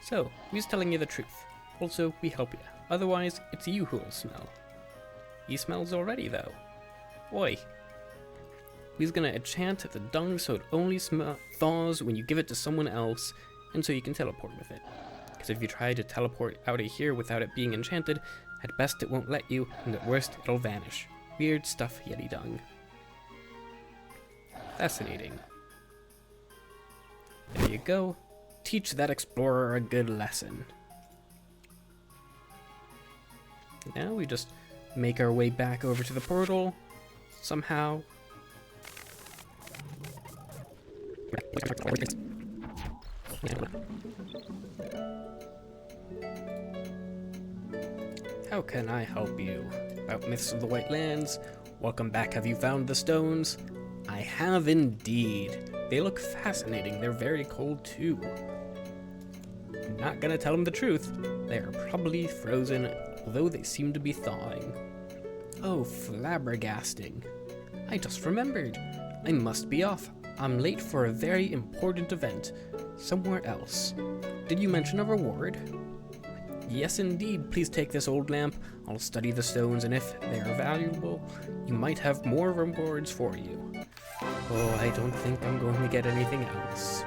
So, we's telling you the truth. Also, we help you. Otherwise, it's you who'll smell. He smells already, though. Oi. We's gonna enchant the dung so it only thaws when you give it to someone else, and so you can teleport with it. Because if you try to teleport out of here without it being enchanted, at best it won't let you, and at worst it'll vanish. Weird stuff, Yeti dung. Fascinating. There you go. Teach that explorer a good lesson. Now we just make our way back over to the portal, somehow. How can I help you? About Myths of the White Lands? Welcome back, have you found the stones? I have indeed. They look fascinating, they're very cold too. I'm not gonna tell them the truth. They are probably frozen, although they seem to be thawing. Oh, flabbergasting. I just remembered. I must be off. I'm late for a very important event. Somewhere else. Did you mention a reward? Yes, indeed. Please take this old lamp. I'll study the stones, and if they are valuable, you might have more rewards for you. Oh, I don't think I'm going to get anything else.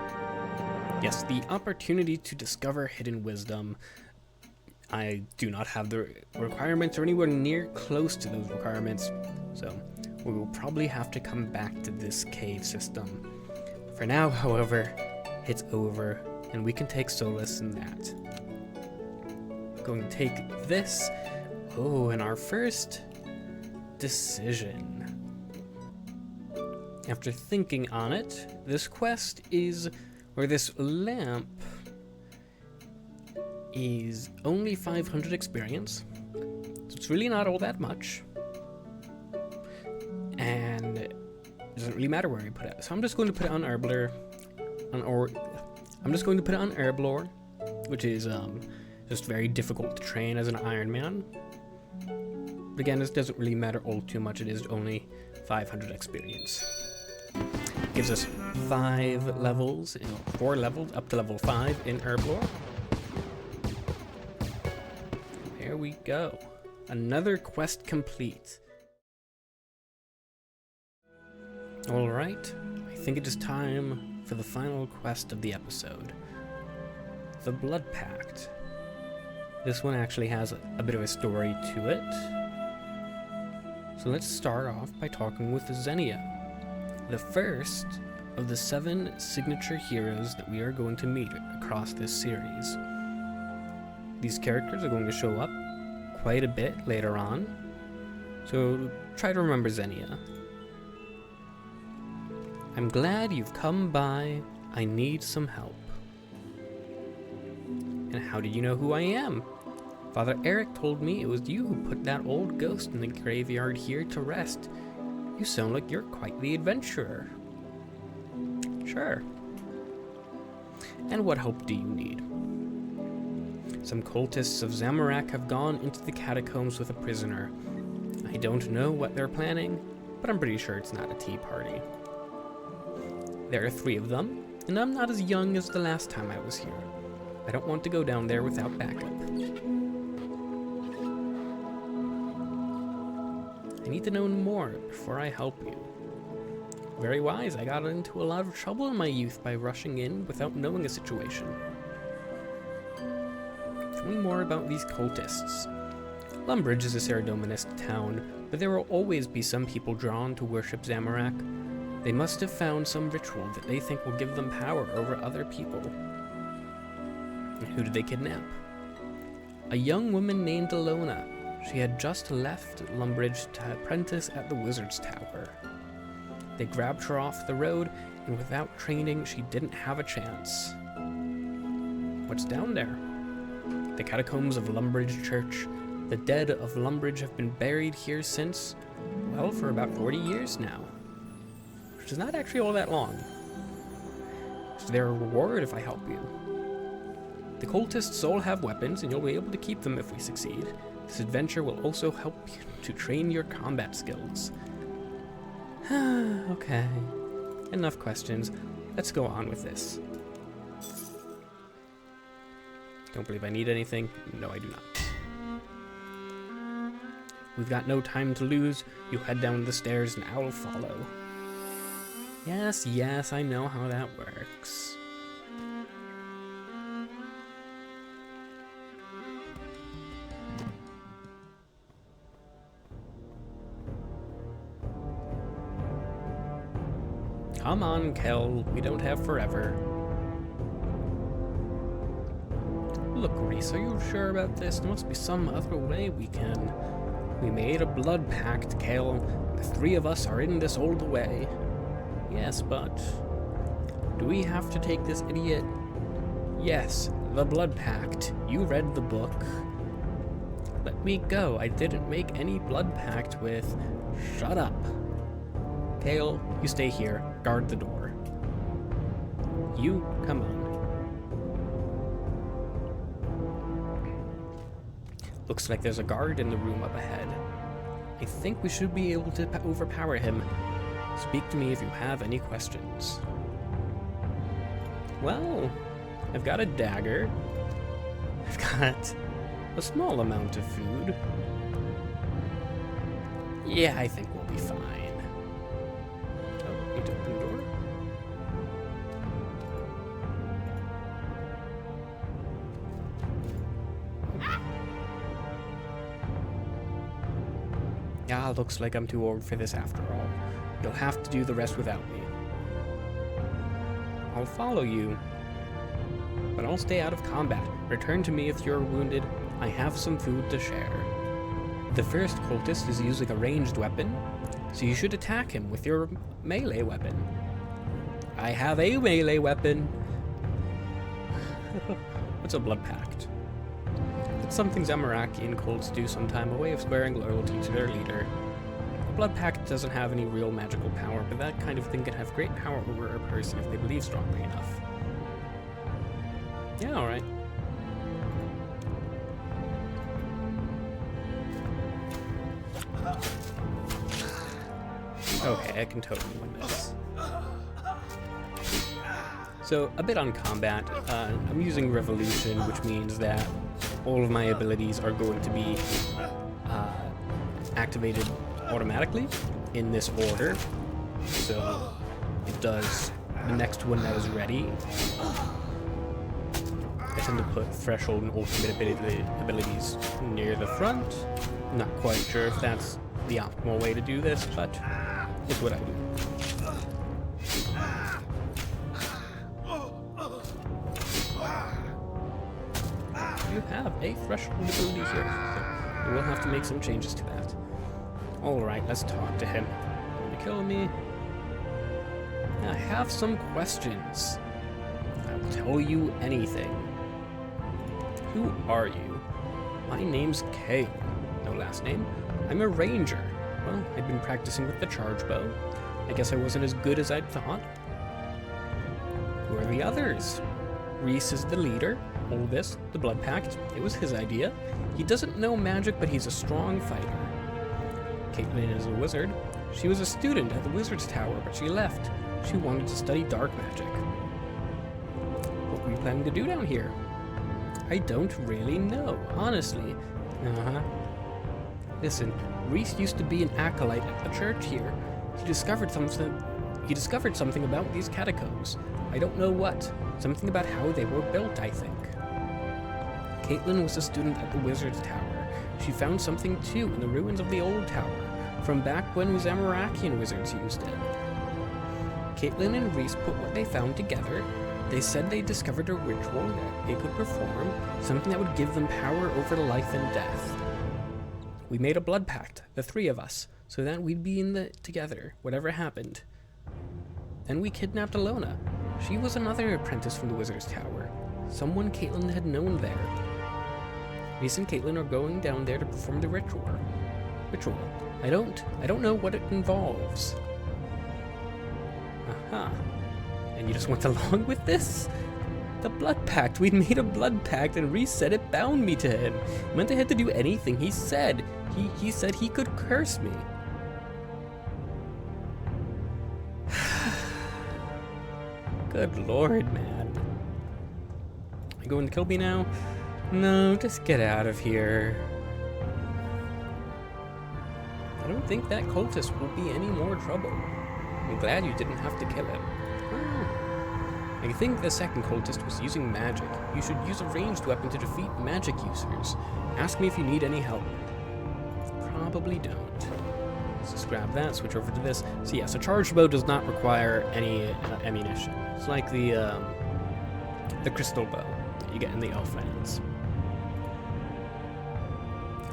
Yes, the opportunity to discover hidden wisdom. I do not have the requirements or anywhere near close to those requirements, so we will probably have to come back to this cave system. For now, however, it's over, and we can take solace in that. Going to take this. Oh, and our first decision. After thinking on it, this quest is, or this lamp is only 500 experience, so it's really not all that much, and it doesn't really matter where we put it. So I'm just going to put it on Herblore, Herblore, which is just very difficult to train as an Iron Man. But again, this doesn't really matter all too much. It is only 500 experience. Gives us 4 levels up to level 5 in Herblore. There we go. Another quest complete. Alright, I think it is time for the final quest of the episode. The Blood Pact. This one actually has a bit of a story to it. So let's start off by talking with Xenia, the first of the 7 signature heroes that we are going to meet across this series. These characters are going to show up quite a bit later on, so try to remember Xenia. I'm glad you've come by. I need some help. And how do you know who I am? Father Eric told me it was you who put that old ghost in the graveyard here to rest. You sound like you're quite the adventurer. Sure. And what help do you need? Some cultists of Zamorak have gone into the catacombs with a prisoner. I don't know what they're planning, but I'm pretty sure it's not a tea party. There are 3 of them, and I'm not as young as the last time I was here. I don't want to go down there without backup. I need to know more before I help you. Very wise. I got into a lot of trouble in my youth by rushing in without knowing a situation. Tell me more about these cultists. Lumbridge is a Cerdominist town, but there will always be some people drawn to worship Zamorak. They must have found some ritual that they think will give them power over other people. And who did they kidnap? A young woman named Alona. She had just left Lumbridge to apprentice at the Wizard's Tower. They grabbed her off the road, and without training, she didn't have a chance. What's down there? The catacombs of Lumbridge Church. The dead of Lumbridge have been buried here since, well, for about 40 years now. Which is not actually all that long. Is there a reward if I help you? The cultists all have weapons, and you'll be able to keep them if we succeed. This adventure will also help you to train your combat skills. Okay. Enough questions. Let's go on with this. Don't believe I need anything. No, I do not. We've got no time to lose. You head down the stairs and I'll follow. Yes, I know how that works. Come on, Kel. We don't have forever. Look, Reese, are you sure about this? There must be some other way we can. We made a blood pact, Kel. The three of us are in this all the way. Yes, but do we have to take this idiot? Yes, the Blood Pact. You read the book. Let me go. I didn't make any blood pact with... Shut up. Kale, you stay here. Guard the door. You, come on. Looks like there's a guard in the room up ahead. I think we should be able to overpower him. Speak to me if you have any questions. Well, I've got a dagger. I've got a small amount of food. Yeah, I think we'll be fine. Oh, need to open the door. Ah, looks like I'm too old for this after all. You'll have to do the rest without me. I'll follow you, but I'll stay out of combat. Return to me if you're wounded. I have some food to share. The first cultist is using a ranged weapon, so you should attack him with your melee weapon. I have a melee weapon. What's a blood pact? It's something Zamarakian cults do sometime, a way of swearing loyalty to their leader. A blood pact doesn't have any real magical power, but that kind of thing can have great power over a person if they believe strongly enough. Yeah, alright. Okay, I can totally win this. So, a bit on combat. I'm using Revolution, which means that all of my abilities are going to be activated automatically in this order. So, it does the next one that is ready. I tend to put Threshold and Ultimate abilities near the front. Not quite sure if that's the optimal way to do this, but it's what I do. You have a Threshold ability here, so we'll have to make some changes to that. Alright, let's talk to him. Going to kill me? I have some questions. I will tell you anything. Who are you? My name's Kale. No last name. I'm a ranger. Well, I've been practicing with the charge bow. I guess I wasn't as good as I'd thought. Who are the others? Reese is the leader. Oldest, the Blood Pact. It was his idea. He doesn't know magic, but he's a strong fighter. Caitlin is a wizard. She was a student at the Wizard's Tower, but she left. She wanted to study dark magic. What were you planning to do down here? I don't really know, honestly. Listen, Reese used to be an acolyte at the church here. He discovered something he discovered something about these catacombs. I don't know what. Something about how they were built, I think. Caitlin was a student at the Wizard's Tower. She found something too in the ruins of the old tower, from back when Zamarakian wizards used it. Caitlin and Reese put what they found together. They said they discovered a ritual that they could perform, something that would give them power over life and death. We made a blood pact, the three of us, so that we'd be together, whatever happened. Then we kidnapped Alona. She was another apprentice from the Wizard's Tower, someone Caitlin had known there. Reese and Caitlin are going down there to perform the ritual. I don't know what it involves. Aha. And you just went along with this? The Blood Pact. We'd made a Blood Pact and Reese said it bound me to him. It meant I had to do anything he said. He said he could curse me. Good lord, man. You going to kill me now? No, just get out of here. I don't think that cultist will be any more trouble. I'm glad you didn't have to kill him. I think the second cultist was using magic. You should use a ranged weapon to defeat magic users. Ask me if you need any help. Probably don't. Let's just grab that, switch over to this. So yes, a charged bow does not require any ammunition. It's like the crystal bow that you get in the Elflands.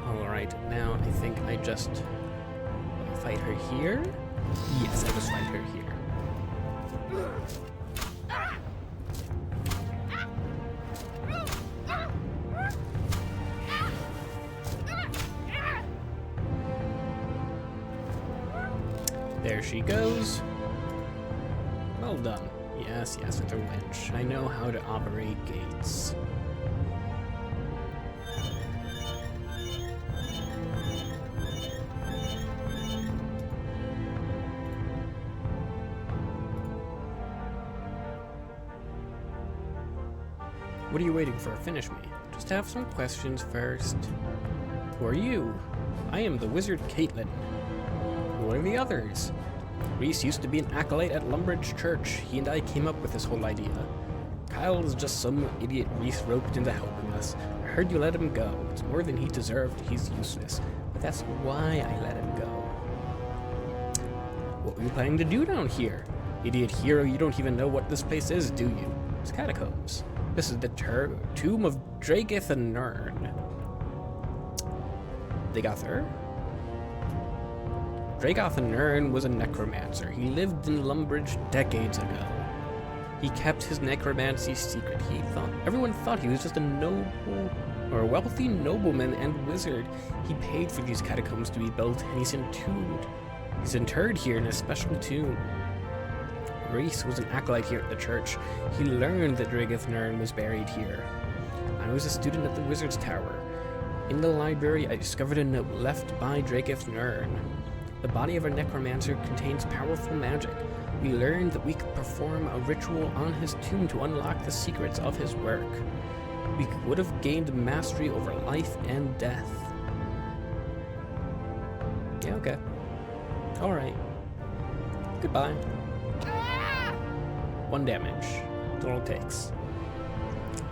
Alright, now I think I just fight her here? Yes, I just fight her here. There she goes. Well done. Yes, it's a winch. I know how to operate gates. What are you waiting for? Finish me. Just have some questions first. Who are you? I am the wizard Caitlin. Who are the others? Reese used to be an acolyte at Lumbridge Church. He and I came up with this whole idea. Kyle is just some idiot Reese roped into helping us. I heard you let him go. It's more than he deserved. He's useless. But that's why I let him go. What were you planning to do down here? Idiot hero, you don't even know what this place is, do you? It's catacombs. This is the tomb of Dragith and Nern. Dragoth and Nern was a necromancer. He lived in Lumbridge decades ago. He kept his necromancy secret. Everyone thought he was just a wealthy nobleman and wizard. He paid for these catacombs to be built, and he's entombed. He's interred here in a special tomb. Reese was an acolyte here at the church. He learned that Dragith Nern was buried here. I was a student at the Wizard's Tower. In the library, I discovered a note left by Dragith Nern. The body of a necromancer contains powerful magic. We learned that we could perform a ritual on his tomb to unlock the secrets of his work. We would have gained mastery over life and death. Yeah, okay. Alright. Goodbye. 1 damage. That's all it takes.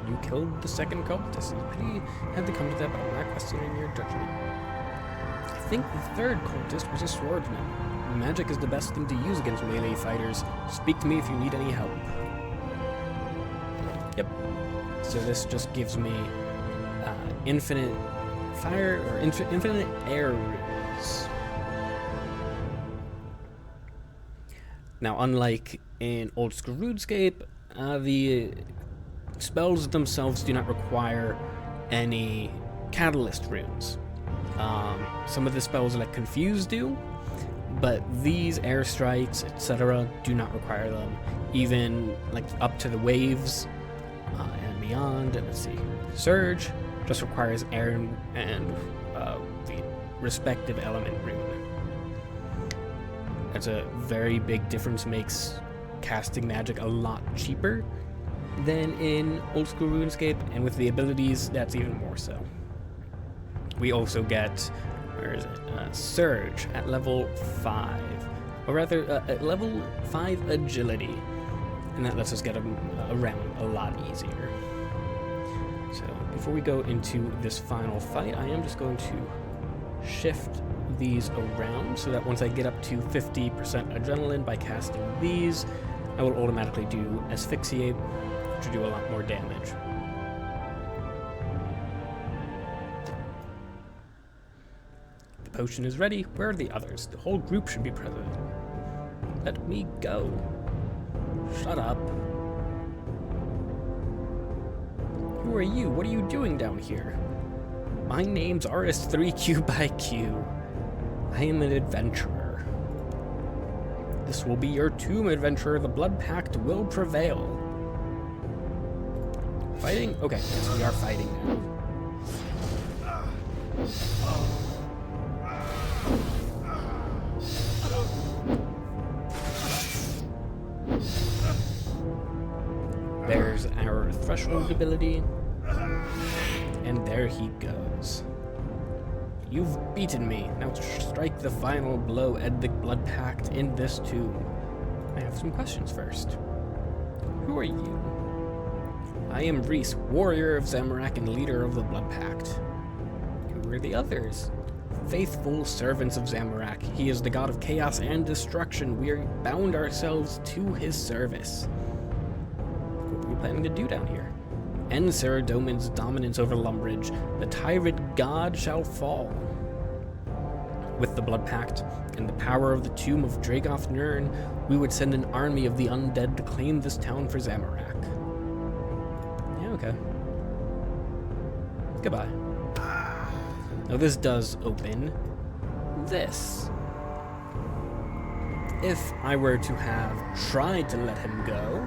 You killed the second cultist. You had to come to that, but I'm not questioning your judgment. I think the third cultist was a swordsman. Magic is the best thing to use against melee fighters. Speak to me if you need any help. Yep. So this just gives me infinite fire or infinite air runes. Now, unlike in old school Runescape, the spells themselves do not require any catalyst runes. Some of the spells like Confuse do, but these air strikes, etc., do not require them. Even like up to the waves and beyond. And let's see, Surge just requires air and the respective element rune. That's a very big difference. Makes casting magic a lot cheaper than in old school RuneScape, and with the abilities, that's even more so. We also get, where is it? Surge at level 5, or rather, level 5 agility, and that lets us get around a lot easier. So before we go into this final fight, I am just going to shift these around so that once I get up to 50% adrenaline by casting these, I will automatically do asphyxiate, which will do a lot more damage. The potion is ready. Where are the others? The whole group should be present. Let me go. Shut up. Who are you? What are you doing down here? My name's RS3Q by Q. I am an adventurer. This will be your tomb, adventurer. The Blood Pact will prevail. Fighting? Okay, yes, we are fighting now. There's our threshold ability. And there he goes. You've beaten me. Now strike the final blow, end the Blood Pact in this tomb. I have some questions first. Who are you? I am Reese, warrior of Zamorak and leader of the Blood Pact. Who are the others? Faithful servants of Zamorak. He is the god of chaos and destruction. We are bound ourselves to his service. What are we planning to do down here? End Saradomin's dominance over Lumbridge. The tyrant god shall fall. With the Blood Pact and the power of the tomb of Dragoth Nirn, we would send an army of the undead to claim this town for Zamorak. Yeah, okay. Goodbye. Now this does open this. If I were to have tried to let him go,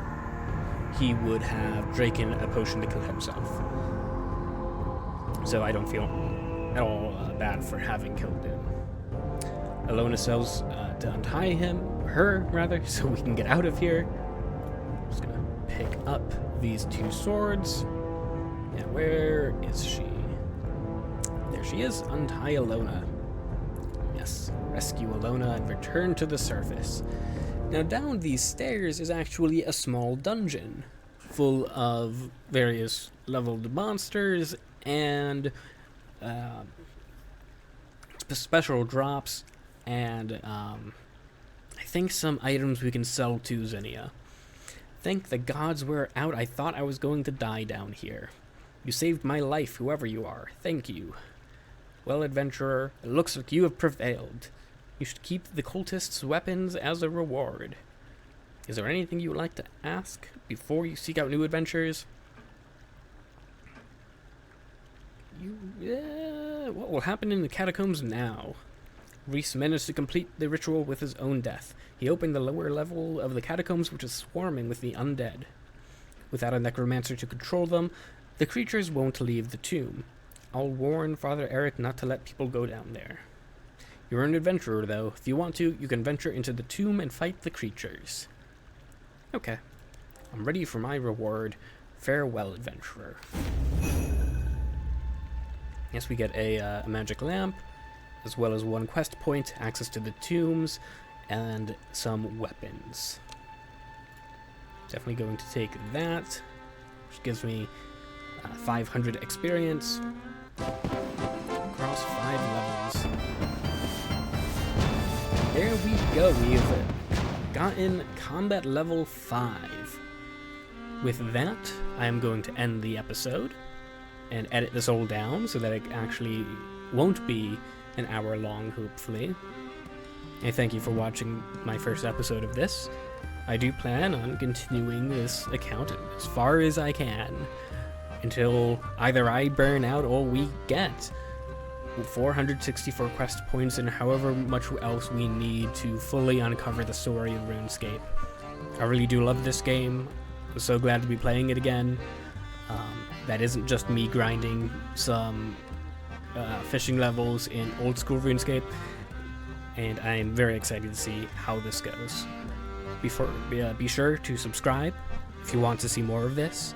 he would have dranken a potion to kill himself. So I don't feel at all bad for having killed him. Alona sells to untie her, so we can get out of here. I'm just gonna pick up these two swords. And where is she? There she is. Untie Alona. Yes, rescue Alona and return to the surface. Now down these stairs is actually a small dungeon full of various leveled monsters and special drops and I think some items we can sell to Zinnia. Thank the gods we're out. I thought I was going to die down here. You saved my life, whoever you are. Thank you. Well, adventurer, it looks like you have prevailed. You should keep the cultists' weapons as a reward. Is there anything you would like to ask before you seek out new adventures? What will happen in the catacombs now? Reese managed to complete the ritual with his own death. He opened the lower level of the catacombs, which is swarming with the undead. Without a necromancer to control them, the creatures won't leave the tomb. I'll warn Father Eric not to let people go down there. You're an adventurer, though. If you want to, you can venture into the tomb and fight the creatures. Okay. I'm ready for my reward. Farewell, adventurer. Yes, we get a magic lamp, as well as 1 quest point, access to the tombs, and some weapons. Definitely going to take that, which gives me 500 experience across 5 levels. There we go, we've gotten combat level 5. With that, I am going to end the episode and edit this all down so that it actually won't be an hour long, hopefully. I thank you for watching my first episode of this. I do plan on continuing this account as far as I can until either I burn out or we get 464 quest points and however much else we need to fully uncover the story of RuneScape. I really do love this game. I'm so glad to be playing it again. That isn't just me grinding some fishing levels in old school RuneScape, and I'm very excited to see how this goes. Be sure to subscribe if you want to see more of this,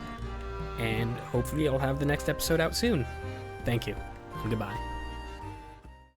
and hopefully I'll have the next episode out soon. Thank you, and goodbye.